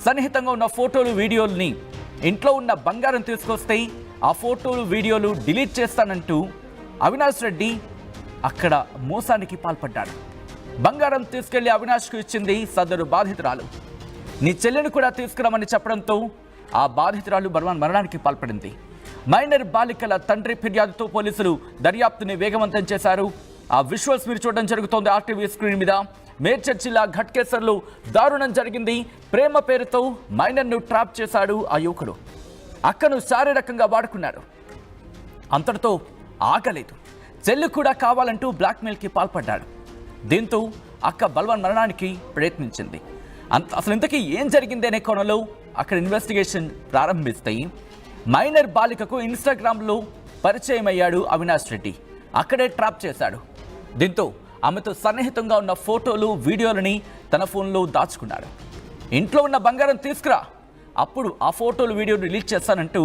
సన్నిహితంగా ఉన్న ఫోటోలు వీడియోల్ని ఇంట్లో ఉన్న బంగారం తీసుకొస్తే ఆ ఫోటోలు వీడియోలు డిలీట్ చేస్తానంటూ అవినాష్ రెడ్డి అక్కడ మోసానికి పాల్పడ్డాడు. బంగారం తీసుకెళ్లి అవినాష్కు ఇచ్చింది సదరు బాధితురాలు. నీ చెల్లెను కూడా తీసుకురామని చెప్పడంతో ఆ బాధితురాలు మరణానికి పాల్పడింది. మైనర్ బాలికల తండ్రి ఫిర్యాదుతో పోలీసులు దర్యాప్తుని వేగవంతం చేశారు. ఆ విజువల్స్ మీరు చూడడం జరుగుతోంది ఆర్టీవీ స్క్రీన్ మీద. మేడ్చల్ జిల్లా ఘట్కేసర్లో దారుణం జరిగింది. ప్రేమ పేరుతో మైనర్ను ట్రాప్ చేశాడు ఆ యువకుడు. అక్కను శారీరకంగా వాడుకున్నాడు. అంతటితో ఆగలేదు. చెల్లి కూడా కావాలంటూ బ్లాక్మెయిల్కి పాల్పడ్డాడు. దీంతో అక్క మరణానికి ప్రయత్నించింది. అసలు ఇంతకీ ఏం జరిగింది అనే కోణంలో అక్కడ ఇన్వెస్టిగేషన్ ప్రారంభిస్తే మైనర్ బాలికకు ఇన్స్టాగ్రామ్లో పరిచయం అయ్యాడు అవినాష్ రెడ్డి. అక్కడే ట్రాప్ చేశాడు. దీంతో ఆమెతో సన్నిహితంగా ఉన్న ఫోటోలు వీడియోలని తన ఫోన్లో దాచుకున్నాడు. ఇంట్లో ఉన్న బంగారం తీసుకురా, అప్పుడు ఆ ఫోటోలు వీడియోలు రిలీజ్ చేస్తానంటూ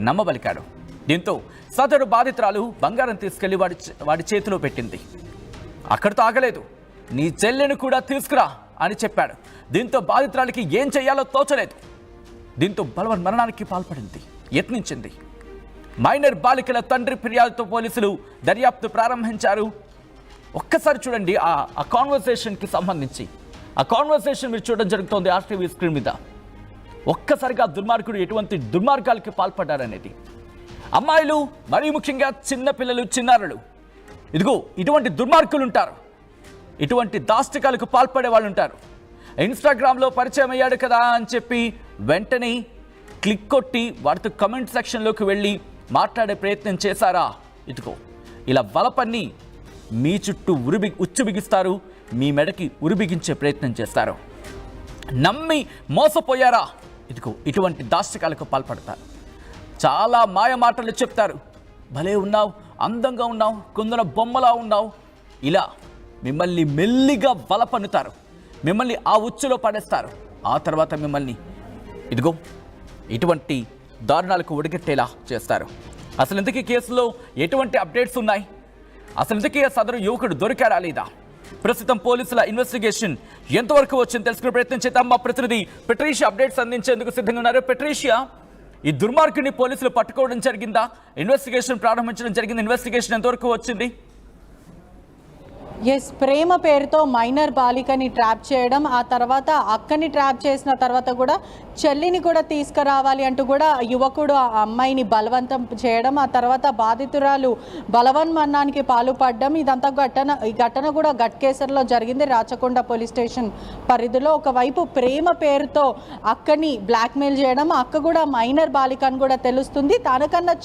నమ్మబలికాడు. దీంతో సదరు బాధితురాలు బంగారం తీసుకెళ్లి వాడి చేతిలో పెట్టింది. అక్కడితో ఆగలేదు. నీ చెల్లెను కూడా తీసుకురా అని చెప్పాడు. దీంతో బాధితురాలికి ఏం చేయాలో తోచలేదు. దీంతో మరణానికి పాల్పడింది, యత్నించింది. మైనర్ బాలికల తండ్రి ఫిర్యాదుతో పోలీసులు దర్యాప్తు ప్రారంభించారు. ఒక్కసారి చూడండి ఆ కాన్వర్సేషన్కి సంబంధించి. ఆ కాన్వర్సేషన్ మీరు చూడడం జరుగుతోంది ఆర్టీవీ స్క్రీన్ మీద. ఒక్కసారిగా దుర్మార్గుడు ఎటువంటి దుర్మార్గాలకి పాల్పడ్డారనేది. అమ్మాయిలు, మరీ ముఖ్యంగా చిన్నపిల్లలు, చిన్నారులు, ఇదిగో ఇటువంటి దుర్మార్గులు ఉంటారు. ఇటువంటి దాష్టికాలకు పాల్పడే వాళ్ళు ఉంటారు. ఇన్స్టాగ్రామ్లో పరిచయం అయ్యాడు కదా అని చెప్పి వెంటనే క్లిక్ కొట్టి వాటితో కమెంట్ సెక్షన్లోకి వెళ్ళి మాట్లాడే ప్రయత్నం చేశారా? ఇదిగో ఇలా వలపన్ని మీ చుట్టూ ఉచ్చు బిగిస్తారు. మీ మెడకి ఉరిబిగించే ప్రయత్నం చేస్తారు. నమ్మి మోసపోయారా? ఇదిగో ఇటువంటి దాష్టికాలకు పాల్పడతారు. చాలా మాయ మాటలు చెప్తారు. భలే ఉన్నావు, అందంగా ఉన్నావు, కొందరు బొమ్మలా ఉన్నావు, ఇలా మిమ్మల్ని మెల్లిగా వలపన్నుతారు. మిమ్మల్ని ఆ ఉచ్చులో పడేస్తారు. ఆ తర్వాత మిమ్మల్ని ఇదిగో ఇటువంటి దారుణాలకు ఒడిగట్టేలా చేస్తారు. అసలు ఇంతకీ కేసులో ఎటువంటి అప్డేట్స్ ఉన్నాయి? అసలు ఇంతకీ సదరు యువకుడు దొరికాడా లేదా? ప్రస్తుతం పోలీసుల ఇన్వెస్టిగేషన్ ఎంతవరకు వచ్చింది తెలుసుకునే ప్రయత్నం చేద్దాం. మా ప్రతినిధి పెట్రీషియా అప్డేట్స్ అందించేందుకు సిద్ధంగా ఉన్నారు. పెట్రీషియా, ఈ దుర్మార్గుని పోలీసులు పట్టుకోవడం జరిగిందా? ఇన్వెస్టిగేషన్ ప్రారంభించడం జరిగింది. ఇన్వెస్టిగేషన్ ఎంతవరకు వచ్చింది? ఎస్, ప్రేమ పేరుతో మైనర్ బాలికని ట్రాప్ చేయడం, ఆ తర్వాత అక్కని ట్రాప్ చేసిన తర్వాత కూడా చెల్లిని కూడా తీసుకురావాలి అంటూ కూడా యువకుడు ఆ అమ్మాయిని బలవంతం చేయడం, ఆ తర్వాత బాధితురాలు బలవన్మరణానికి పాల్పడడం. ఇదంతా ఈ ఘటన కూడా ఘట్కేసర్లో జరిగింది, రాచకొండ పోలీస్ స్టేషన్ పరిధిలో. ఒకవైపు ప్రేమ పేరుతో అక్కని బ్లాక్మెయిల్ చేయడం, అక్క కూడా మైనర్ బాలికని కూడా తెలుస్తుంది, తనకన్నా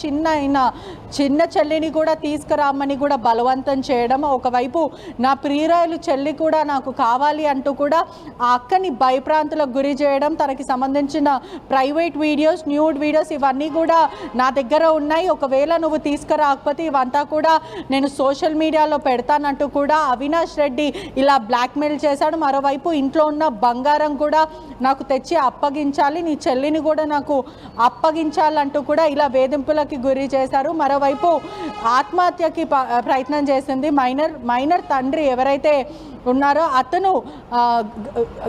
చిన్న చెల్లిని కూడా తీసుకురామని కూడా బలవంతం చేయడం. ఒకవైపు నా ప్రియురాలు చెల్లి కూడా నాకు కావాలి అంటూ కూడా ఆ అక్కని భయప్రాంతులకు గురి చేయడం, తనకి సంబంధించిన ప్రైవేట్ వీడియోస్, న్యూడ్ వీడియోస్ ఇవన్నీ కూడా నా దగ్గర ఉన్నాయి, ఒకవేళ నువ్వు తీసుకురాకపోతే ఇవంతా కూడా నేను సోషల్ మీడియాలో పెడతానంటూ కూడా అవినాష్ రెడ్డి ఇలా బ్లాక్మెయిల్ చేశాడు. మరోవైపు ఇంట్లో ఉన్న బంగారం కూడా నాకు తెచ్చి అప్పగించాలి, నీ చెల్లిని కూడా నాకు అప్పగించాలంటూ కూడా ఇలా వేధింపులకి గురి చేశారు. మరోవైపు ఆత్మహత్యకి ప్రయత్నం చేసింది మైనర్ తండ్రి ఎవరైతే ఉన్నారో అతను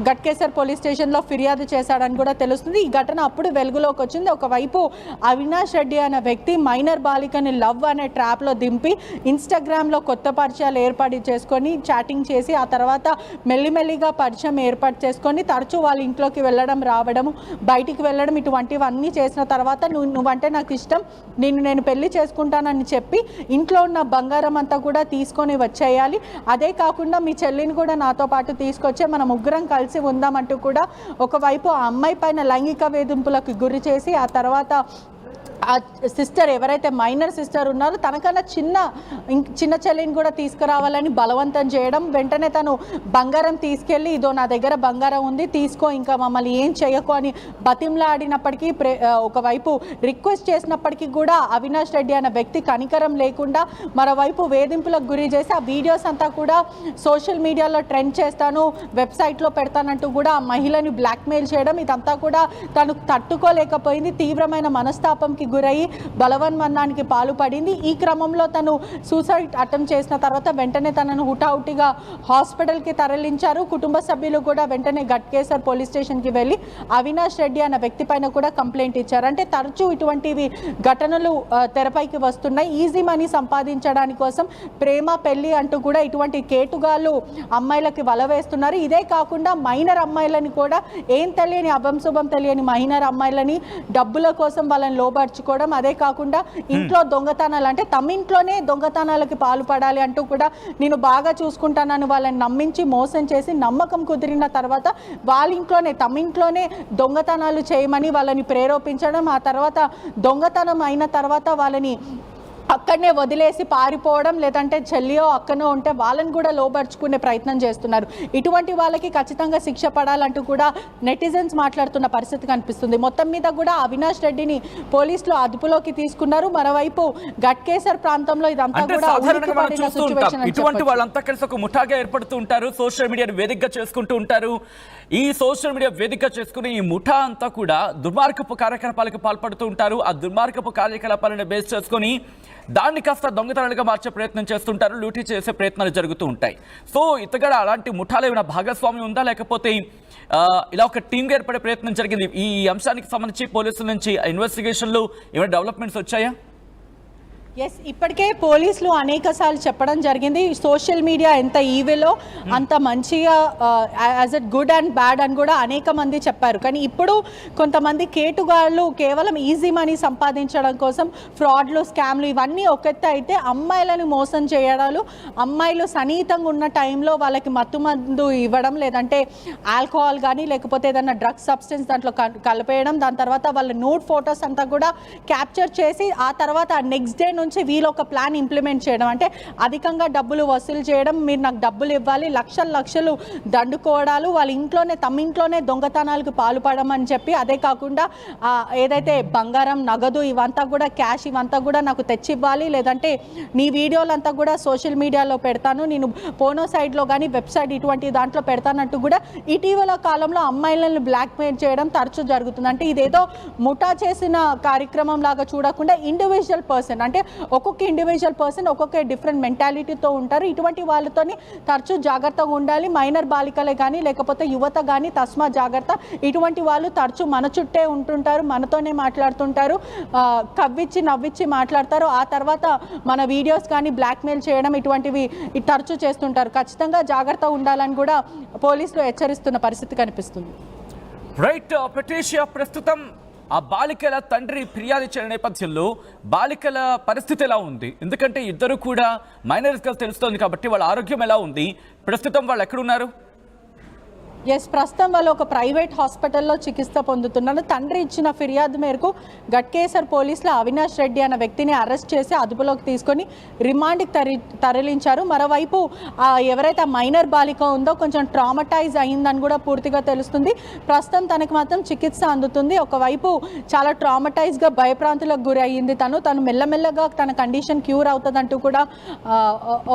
ఘట్కేసర్ పోలీస్ స్టేషన్లో ఫిర్యాదు చేశాడని కూడా తెలుస్తుంది. ఈ ఘటన అప్పుడు వెలుగులోకి వచ్చింది. ఒకవైపు అవినాష్ రెడ్డి అనే వ్యక్తి మైనర్ బాలికని లవ్ అనే ట్రాప్లో దింపి ఇన్స్టాగ్రామ్లో కొత్త పరిచయాలు ఏర్పాటు చేసుకొని చాటింగ్ చేసి ఆ తర్వాత మెల్లిమెల్లిగా పరిచయం ఏర్పాటు చేసుకొని తరచూ వాళ్ళ ఇంట్లోకి వెళ్ళడం, రావడం, బయటికి వెళ్ళడం, ఇటువంటివన్నీ చేసిన తర్వాత నువ్వంటే నాకు ఇష్టం, నేను పెళ్లి చేసుకుంటానని చెప్పి ఇంట్లో ఉన్న బంగారం అంతా కూడా తీసుకొని వచ్చేయాలి, అదే కాకుండా మీ చెల్లిని కూడా నాతో పాటు తీసుకొచ్చే మనం ముగ్గురం కలిసి ఉందామంటూ కూడా ఒకవైపు ఆ అమ్మాయి పైన లైంగిక వేధింపులకు గురి చేసి ఆ తర్వాత ఆ సిస్టర్ ఎవరైతే మైనర్ సిస్టర్ ఉన్నారో తనకన్నా చిన్న చెల్లిని కూడా తీసుకురావాలని బలవంతం చేయడం. వెంటనే తను బంగారం తీసుకెళ్ళి ఇదో నా దగ్గర బంగారం ఉంది తీసుకో, ఇంకా మమ్మల్ని ఏం చేయకు అని బతింలాడినప్పటికీ ఒకవైపు రిక్వెస్ట్ చేసినప్పటికీ కూడా అవినాష్ రెడ్డి అనే వ్యక్తి కనికరం లేకుండా మరోవైపు వేధింపులకు గురి చేసి ఆ వీడియోస్ అంతా కూడా సోషల్ మీడియాలో ట్రెండ్ చేస్తాను, వెబ్సైట్లో పెడతానంటూ కూడా ఆ మహిళని బ్లాక్మెయిల్ చేయడం, ఇదంతా కూడా తను తట్టుకోలేకపోయింది. తీవ్రమైన మనస్తాపంకి భయానికి గురయ్యి బలవన్మరణానికి పాల్పడింది. ఈ క్రమంలో తను సూసైడ్ అటెంప్ట్ చేసిన తర్వాత వెంటనే తనను హుటాహుటిగా హాస్పిటల్కి తరలించారు. కుటుంబ సభ్యులు కూడా వెంటనే గట్కేసర్ పోలీస్ స్టేషన్కి వెళ్ళి అవినాష్ రెడ్డి అన్న వ్యక్తి పైన కూడా కంప్లైంట్ ఇచ్చారు. అంటే తరచూ ఇటువంటివి ఘటనలు తెరపైకి వస్తున్నాయి. ఈజీ మనీ సంపాదించడానికి కోసం ప్రేమ పెళ్లి అంటూ కూడా ఇటువంటి కేటుగాళ్ళు అమ్మాయిలకి వల వేస్తున్నారు. ఇదే కాకుండా మైనర్ అమ్మాయిలని కూడా ఏం తెలియని అభంశుభం తెలియని మైనర్ అమ్మాయిలని డబ్బుల కోసం వాళ్ళని లోబర్చుకోవడం, అదే కాకుండా ఇంట్లో దొంగతనాలు అంటే తమ ఇంట్లోనే దొంగతనాలకి పాల్పడాలి అంటూ కూడా నేను బాగా చూసుకుంటానని వాళ్ళని నమ్మించి మోసం చేసి నమ్మకం కుదిరిన తర్వాత వాళ్ళ ఇంట్లోనే తమ ఇంట్లోనే దొంగతనాలు చేయమని వాళ్ళని ప్రేరేపించడం, ఆ తర్వాత దొంగతనం అయిన తర్వాత వాళ్ళని అక్కడనే వదిలేసి పారిపోవడం, లేదంటే చెల్లియో అక్కనో ఉంటే వాళ్ళని కూడా లోబర్చుకునే ప్రయత్నం చేస్తున్నారు. ఇటువంటి వాళ్ళకి ఖచ్చితంగా శిక్ష పడాలంటూ కూడా నెటిజన్స్ మాట్లాడుతున్న పరిస్థితి కనిపిస్తుంది. మొత్తం మీద కూడా అవినాష్ రెడ్డిని పోలీసులు అదుపులోకి తీసుకున్నారు. మరోవైపు గట్కేసర్ ప్రాంతంలో ఇదంతా కూడా ఇటువంటి వాళ్ళంతా కలిసి ఒక ముఠాగా ఏర్పడుతూ ఉంటారు, సోషల్ మీడియాను వేదికగా చేసుకుంటూ ఉంటారు. ఈ సోషల్ మీడియా వేదికగా చేసుకుని ఈ ముఠా అంతా కూడా దుర్మార్గపు కార్యకలాపాలకు పాల్పడుతూ ఉంటారు. ఆ దుర్మార్గపు కార్యకలాపాలను బేస్ చేసుకొని దాన్ని కాస్త దొంగతనాలుగా మార్చే ప్రయత్నం చేస్తుంటారు, లూటీ చేసే ప్రయత్నాలు జరుగుతూ ఉంటాయి. సో ఇతగడ అలాంటి ముఠాలు ఏమైనా భాగస్వామ్యం ఉందా, లేకపోతే ఇలా ఒక టీంగా ఏర్పడే ప్రయత్నం జరిగింది? ఈ అంశానికి సంబంధించి పోలీసుల నుంచి ఇన్వెస్టిగేషన్లు ఏమైనా డెవలప్మెంట్స్ వచ్చాయా? ఎస్, ఇప్పటికే పోలీసులు అనేక సార్లు చెప్పడం జరిగింది సోషల్ మీడియా ఎంత ఈవిలో అంత మంచిగా as a good and bad అని కూడా అనేక మంది చెప్పారు. కానీ ఇప్పుడు కొంతమంది కేటుగాళ్ళు కేవలం ఈజీ మనీ సంపాదించడం కోసం ఫ్రాడ్లు, స్కామ్లు ఇవన్నీ ఒకెత్త అయితే అమ్మాయిలను మోసం చేయడాలు, అమ్మాయిలు సన్నిహితంగా ఉన్న టైంలో వాళ్ళకి మత్తుమందు ఇవ్వడం, లేదంటే ఆల్కహాల్ కానీ లేకపోతే ఏదైనా డ్రగ్స్ సబ్స్టెన్స్ దాంట్లో కలిపేయడం, దాని తర్వాత వాళ్ళ నోట్ ఫొటోస్ అంతా కూడా క్యాప్చర్ చేసి ఆ తర్వాత నెక్స్ట్ డే నుంచి వీళ్ళు ఒక ప్లాన్ ఇంప్లిమెంట్ చేయడం, అంటే అధికంగా డబ్బులు వసూలు చేయడం, మీరు నాకు డబ్బులు ఇవ్వాలి, లక్షలు లక్షలు దండుకోవడాలు, వాళ్ళ ఇంట్లోనే తమ ఇంట్లోనే దొంగతనాలకు పాల్పడడం అని చెప్పి, అదే కాకుండా ఏదైతే బంగారం, నగదు ఇవంతా కూడా క్యాష్ ఇవంతా కూడా నాకు తెచ్చివ్వాలి, లేదంటే నీ వీడియోలంతా కూడా సోషల్ మీడియాలో పెడతాను, నేను పోనో సైట్లో కానీ వెబ్సైట్ ఇటువంటి దాంట్లో పెడతానంటూ కూడా ఇటీవల కాలంలో అమ్మాయిలను బ్లాక్మెయిల్ చేయడం తరచూ జరుగుతుంది. అంటే ఇదేదో ముఠా చేసిన కార్యక్రమం లాగా చూడకుండా ఇండివిజువల్ పర్సన్, అంటే ఒక్కొక్క ఇండివిజువల్ పర్సన్ ఒక్కొక్క డిఫరెంట్ మెంటాలిటీతో ఉంటారు. ఇటువంటి వాళ్ళతోని తరచూ జాగ్రత్తగా ఉండాలి. మైనర్ బాలికలే కానీ లేకపోతే యువత కానీ తస్మా జాగ్రత్త. ఇటువంటి వాళ్ళు తరచూ మన చుట్టే ఉంటుంటారు, మనతోనే మాట్లాడుతుంటారు, కవ్విచ్చి నవ్విచ్చి మాట్లాడతారు. ఆ తర్వాత మన వీడియోస్ కానీ బ్లాక్మెయిల్ చేయడం ఇటువంటివి తరచూ చేస్తుంటారు. ఖచ్చితంగా జాగ్రత్త ఉండాలని కూడా పోలీసులు హెచ్చరిస్తున్న పరిస్థితి కనిపిస్తుంది. రైట్ పెట్రిషియా, ప్రస్తుతం ఆ బాలికల తండ్రి ఫిర్యాదు ఇచ్చిన నేపథ్యంలో బాలికల పరిస్థితి ఎలా ఉంది? ఎందుకంటే ఇద్దరు కూడా మైనర్స్గా తెలుస్తోంది కాబట్టి వాళ్ళ ఆరోగ్యం ఎలా ఉంది? ప్రస్తుతం వాళ్ళు ఎక్కడున్నారు? ఎస్, ప్రస్తుతం వాళ్ళు ఒక ప్రైవేట్ హాస్పిటల్లో చికిత్స పొందుతున్నారు. తండ్రి ఇచ్చిన ఫిర్యాదు మేరకు గట్కేసర్ పోలీసులు అవినాష్ రెడ్డి అన్న వ్యక్తిని అరెస్ట్ చేసి అదుపులోకి తీసుకొని రిమాండ్కి తరలించారు. మరోవైపు ఎవరైతే మైనర్ బాలిక ఉందో కొంచెం ట్రామటైజ్ అయిందని కూడా పూర్తిగా తెలుస్తుంది. ప్రస్తుతం తనకు మాత్రం చికిత్స అందుతుంది. ఒకవైపు చాలా ట్రామటైజ్గా భయప్రాంతులకు గురి అయ్యింది. తను మెల్లమెల్లగా తన కండిషన్ క్యూర్ అవుతుందంటూ కూడా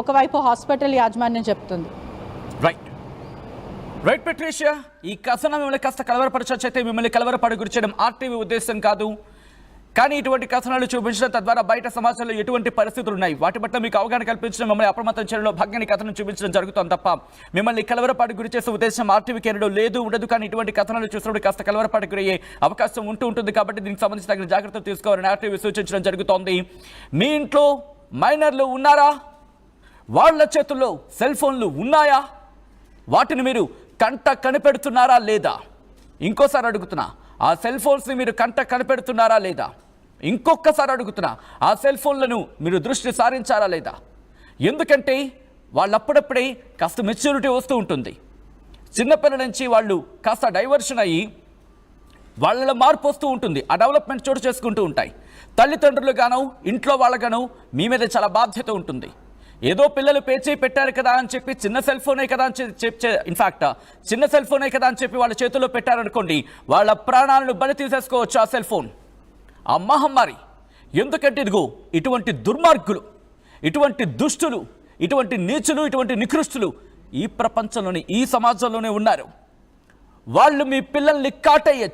ఒకవైపు హాస్పిటల్ యాజమాన్యం చెప్తుంది. రైట్ పెట్రిషియా, ఈ కథనం మిమ్మల్ని కాస్త కలవరపరచవచ్చు, అయితే మిమ్మల్ని కలవరపడి గురి చేయడం ఆర్టీవీ ఉద్దేశం కాదు. కానీ ఇటువంటి కథనాలు చూపించడం తద్వారా బయట సమాజంలో ఎటువంటి పరిస్థితులు ఉన్నాయి వాటి పట్ల మీకు అవగాహన కల్పించడం, మిమ్మల్ని అప్రమత్తం చేయడంలో భాగ్యాన్ని కథనం చూపించడం జరుగుతుంది తప్ప మిమ్మల్ని కలవరపాటు గురి చేసే ఉద్దేశం ఆర్టీవీ కేరళలో లేదు, ఉండదు. కానీ ఇటువంటి కథనాలు చూసినప్పుడు కాస్త కలవరపాటు గురయ్యే అవకాశం ఉంటుంది కాబట్టి దీనికి సంబంధించి తగిన జాగ్రత్తలు తీసుకోవాలని ఆర్టీవీ సూచించడం జరుగుతోంది. మీ ఇంట్లో మైనర్లు ఉన్నారా? వాళ్ళ చేతుల్లో సెల్ ఫోన్లు ఉన్నాయా? వాటిని మీరు కంట కనిపెడుతున్నారా లేదా? ఇంకోసారి అడుగుతున్నా, ఆ సెల్ ఫోన్స్ని మీరు కంట కనిపెడుతున్నారా లేదా? ఇంకొకసారి అడుగుతున్నా, ఆ సెల్ ఫోన్లను మీరు దృష్టి సారించారా లేదా? ఎందుకంటే వాళ్ళప్పుడప్పుడే కాస్త మెచ్యూరిటీ వస్తూ ఉంటుంది. చిన్నపిల్లల నుంచి వాళ్ళు కాస్త డైవర్షన్ అయ్యి వాళ్ళ మార్పు వస్తూ ఉంటుంది. ఆ డెవలప్మెంట్ చోటు చేసుకుంటూ ఉంటాయి. తల్లిదండ్రులు గాను ఇంట్లో వాళ్ళగాను మీ మీద చాలా బాధ్యత ఉంటుంది. ఏదో పిల్లలు పేచీ పెట్టారు కదా అని చెప్పి చిన్న సెల్ ఫోనే కదా అని చెప్పి ఇన్ఫాక్ట్ చిన్న సెల్ ఫోనే కదా అని చెప్పి వాళ్ళ చేతుల్లో పెట్టారనుకోండి, వాళ్ళ ప్రాణాలను బలి తీసేసుకోవచ్చు ఆ సెల్ ఫోన్, ఆ మహమ్మారి. ఎందుకంటే ఇదిగో ఇటువంటి దుర్మార్గులు, ఇటువంటి దుష్టులు, ఇటువంటి నీచులు, ఇటువంటి నికృష్టులు ఈ ప్రపంచంలోనే, ఈ సమాజంలోనే ఉన్నారు. వాళ్ళు మీ పిల్లల్ని కాటేయచ్చు.